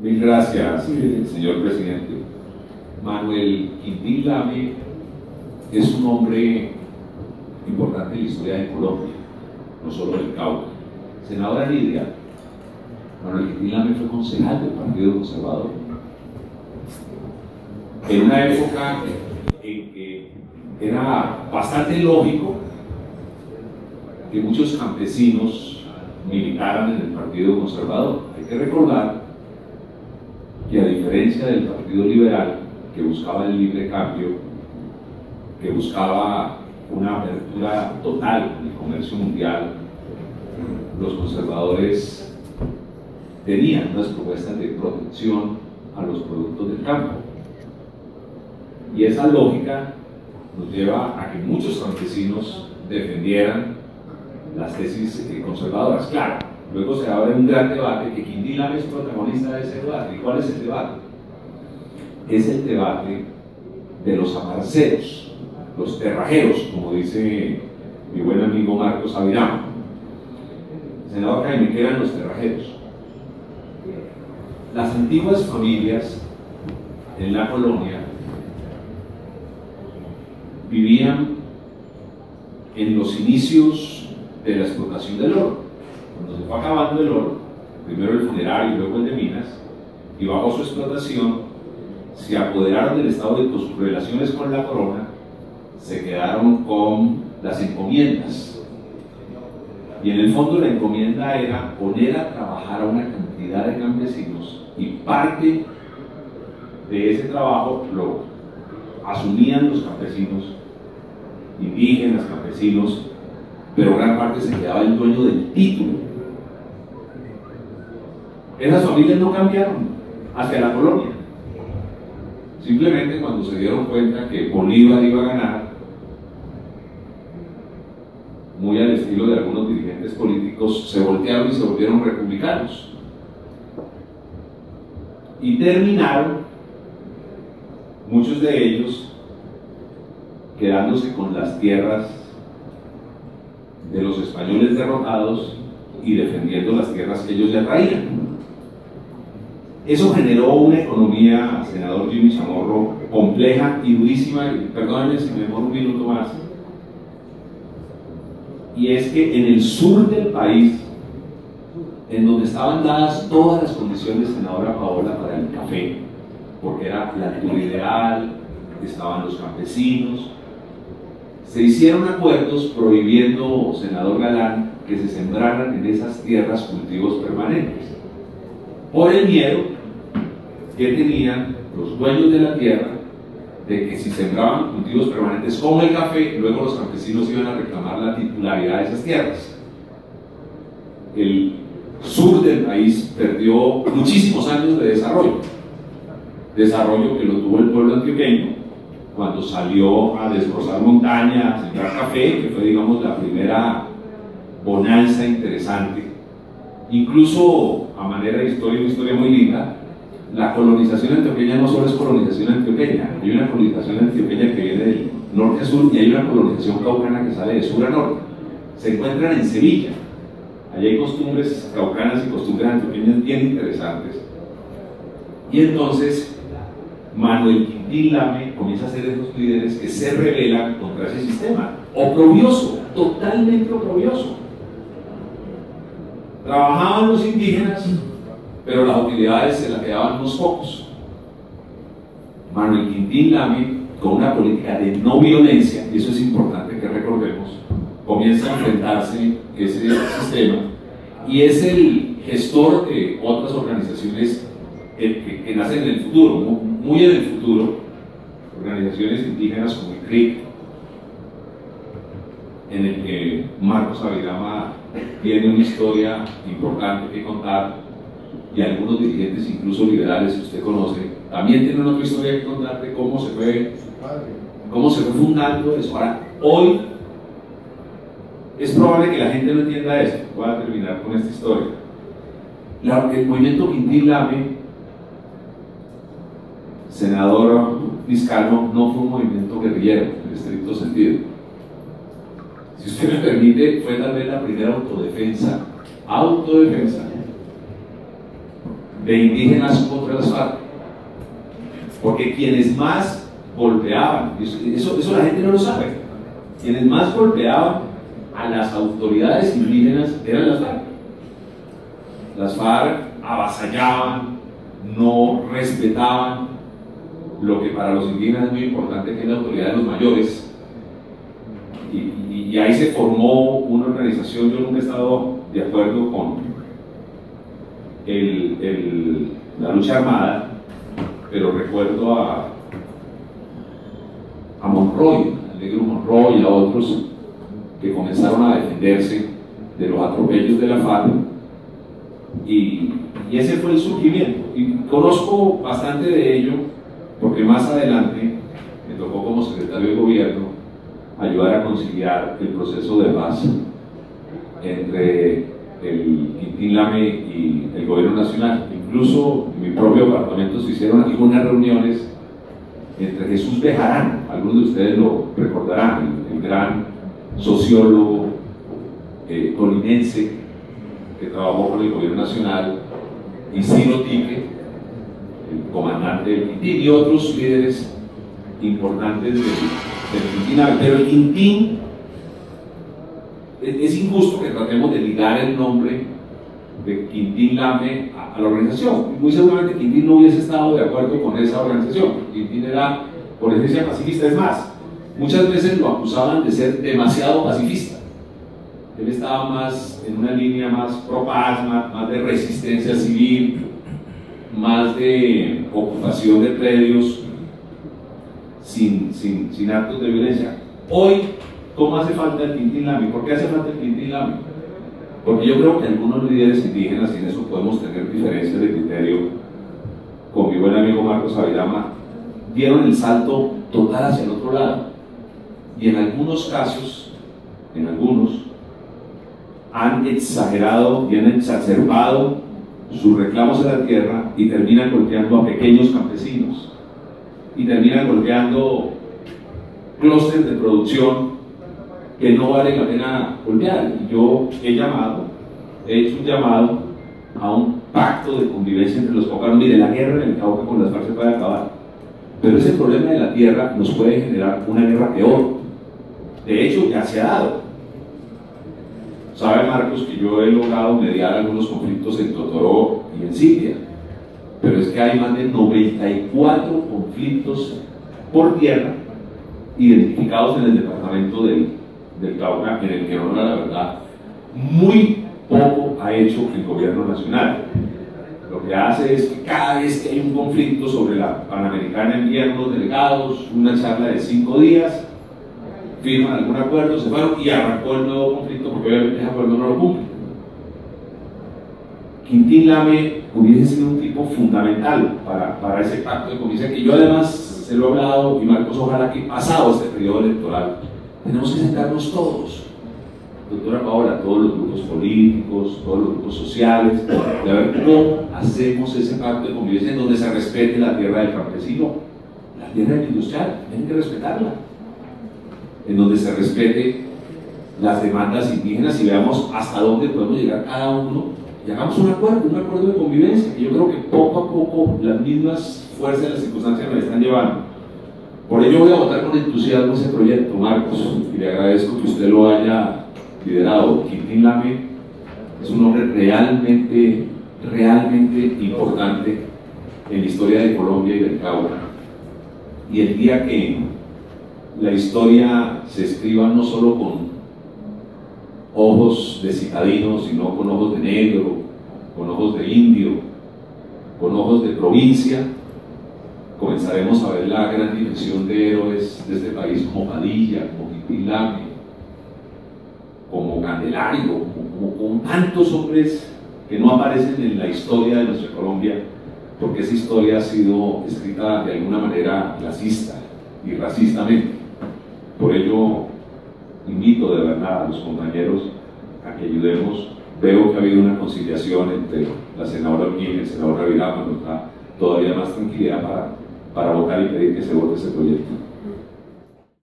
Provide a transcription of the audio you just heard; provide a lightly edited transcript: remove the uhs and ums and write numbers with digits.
Mil gracias, señor presidente. Manuel Quintín Lame es un hombre importante en la historia de Colombia, no solo del Cauca. Senadora Lidia, Manuel Quintín Lame fue concejal del Partido Conservador. En una época en que era bastante lógico que muchos campesinos militaran en el Partido Conservador. Hay que recordar que, a diferencia del Partido Liberal, que buscaba el libre cambio, que buscaba una apertura total del comercio mundial, los conservadores tenían unas propuestas de protección a los productos del campo. Y esa lógica nos lleva a que muchos campesinos defendieran las tesis conservadoras. Claro, luego se abre un gran debate, que Quintín Lame es protagonista de ese debate. ¿Y cuál es el debate? Es el debate de los amarceros, los terrajeros, como dice mi buen amigo Marcos Aviramo. Senador Jaime, ¿qué eran los terrajeros? Las antiguas familias en la colonia vivían en los inicios de la explotación del oro. Cuando se fue acabando el oro, primero el funerario y luego el de minas, y bajo su explotación se apoderaron del Estado y con sus relaciones con la corona se quedaron con las encomiendas. Y en el fondo la encomienda era poner a trabajar a una cantidad de campesinos, y parte de ese trabajo lo asumían los campesinos, indígenas, campesinos, pero gran parte se quedaba el dueño del título. Esas familias no cambiaron hacia la colonia. Simplemente cuando se dieron cuenta que Bolívar iba a ganar, muy al estilo de algunos dirigentes políticos, se voltearon y se volvieron republicanos. Y terminaron, muchos de ellos, quedándose con las tierras de los españoles derrotados y defendiendo las tierras que ellos le traían. Eso generó una economía, senador Jimmy Chamorro, compleja y durísima, y perdónenme si me demoro un minuto más, y es que en el sur del país, en donde estaban dadas todas las condiciones, senadora Paola, para el café, porque era la altura ideal, estaban los campesinos, se hicieron acuerdos prohibiendo, senador Galán, que se sembraran en esas tierras cultivos permanentes, por el miedo que tenían los dueños de la tierra de que si sembraban cultivos permanentes como el café, luego los campesinos iban a reclamar la titularidad de esas tierras. El sur del país perdió muchísimos años de desarrollo que lo tuvo el pueblo antioqueño cuando salió a desbrozar montaña, a sembrar café, que fue, digamos, la primera bonanza interesante. Incluso, a manera de historia, una historia muy linda, la colonización antioqueña no solo es colonización antioqueña, hay una colonización antioqueña que viene del norte a sur, y hay una colonización caucana que sale de sur a norte. Se encuentran en Sevilla. Allí hay costumbres caucanas y costumbres antioqueñas bien interesantes. Y entonces Manuel Quintín Lame comienza a ser de esos líderes que se rebelan contra ese sistema oprobioso, totalmente oprobioso. Trabajaban los indígenas, pero las utilidades se las quedaban unos pocos. Manuel Quintín Lame, con una política de no violencia, y eso es importante que recordemos, comienza a enfrentarse ese sistema, y es el gestor de otras organizaciones que nacen en el futuro, muy en el futuro, organizaciones indígenas como el CRIC, en el que Marcos Aviramo tiene una historia importante que contar, y algunos dirigentes, incluso liberales que usted conoce, también tienen otra historia que contar de cómo se fue fundando eso. Ahora, hoy es probable que la gente no entienda esto. Voy a terminar con esta historia. El movimiento Quintín Lame, senador Vizcarro, no fue un movimiento guerrillero en estricto sentido. Si usted me permite, fue tal vez la primera autodefensa de indígenas contra las FARC, porque quienes más golpeaban, eso la gente no lo sabe, quienes más golpeaban a las autoridades indígenas eran las FARC. Las FARC avasallaban, no respetaban lo que para los indígenas es muy importante, que es la autoridad de los mayores, y ahí se formó una organización. Yo nunca he estado de acuerdo con la lucha armada, pero recuerdo a Monroy, al negro Monroy y a otros que comenzaron a defenderse de los atropellos de la FARC, y ese fue el surgimiento. Y conozco bastante de ello porque más adelante me tocó como secretario de gobierno ayudar a conciliar el proceso de paz entre el Quintín Lame y el gobierno nacional. Incluso en mi propio departamento se hicieron algunas reuniones entre Jesús Bejarano, algunos de ustedes lo recordarán, el gran sociólogo tolimense que trabajó con el gobierno nacional, y Ciro Tique, el comandante del Quintín, y otros líderes importantes del Quintín. Pero el Quintín, es injusto que tratemos de ligar el nombre de Quintín Lame a la organización. Muy seguramente Quintín no hubiese estado de acuerdo con esa organización. Quintín era por esencia pacifista. Es más, muchas veces lo acusaban de ser demasiado pacifista. Él estaba más en una línea más pro paz, más de resistencia civil, más de ocupación de predios sin actos de violencia. Hoy, ¿cómo hace falta el Quintín Lame? ¿Por qué hace falta el Quintín Lame? Porque yo creo que algunos líderes indígenas, y en eso podemos tener diferencias de criterio, con mi buen amigo Marcos Avirama, dieron el salto total hacia el otro lado. Y en algunos casos, han exagerado y han exacerbado sus reclamos a la tierra y terminan golpeando a pequeños campesinos y terminan golpeando clústeres de producción que no vale la pena golpear. Y yo he hecho un llamado a un pacto de convivencia entre los caucanos. Mire, la guerra en el Cauca con las FARC se puede acabar, pero ese problema de la tierra nos puede generar una guerra peor. De hecho, ya se ha dado. Sabe Marcos que yo he logrado mediar algunos conflictos en Totoró y en Silvia, pero es que hay más de 94 conflictos por tierra identificados en el departamento del Cauca, en el que, no, la verdad, muy poco ha hecho el gobierno nacional. Lo que hace es que cada vez que hay un conflicto sobre la Panamericana envían unos delegados, una charla de 5 días, firman algún acuerdo, se fueron y arrancó el nuevo conflicto, porque obviamente ese acuerdo no lo cumple. Quintín Lame hubiese sido un tipo fundamental para ese pacto de convivencia, que yo además se lo he hablado, y Marcos, ojalá que pasado este periodo electoral tenemos que sentarnos todos, doctora Paola, todos los grupos políticos, todos los grupos sociales, de ver cómo hacemos ese pacto de convivencia en donde se respete la tierra del campesino, la tierra del industrial, tienen que respetarla, en donde se respete las demandas indígenas y veamos hasta dónde podemos llegar cada uno y hagamos un acuerdo de convivencia, que yo creo que poco a poco las mismas fuerzas de las circunstancias nos están llevando. Por ello voy a votar con entusiasmo ese proyecto, Marcos, y le agradezco que usted lo haya liderado. Quintín Lame es un hombre realmente importante en la historia de Colombia y del Cauca, y el día que la historia se escriba no solo con ojos de citadino, sino con ojos de negro, con ojos de indio, con ojos de provincia, comenzaremos a ver la gran dimensión de héroes de este país, como Padilla, como Quintín Lame, como Candelario, como tantos hombres que no aparecen en la historia de nuestra Colombia, porque esa historia ha sido escrita de alguna manera clasista y racistamente. Por ello, invito de verdad a los compañeros a que ayudemos. Veo que ha habido una conciliación entre la senadora Olguín y el senador Avirama, nos da todavía más tranquilidad para votar y pedir que se vote ese proyecto.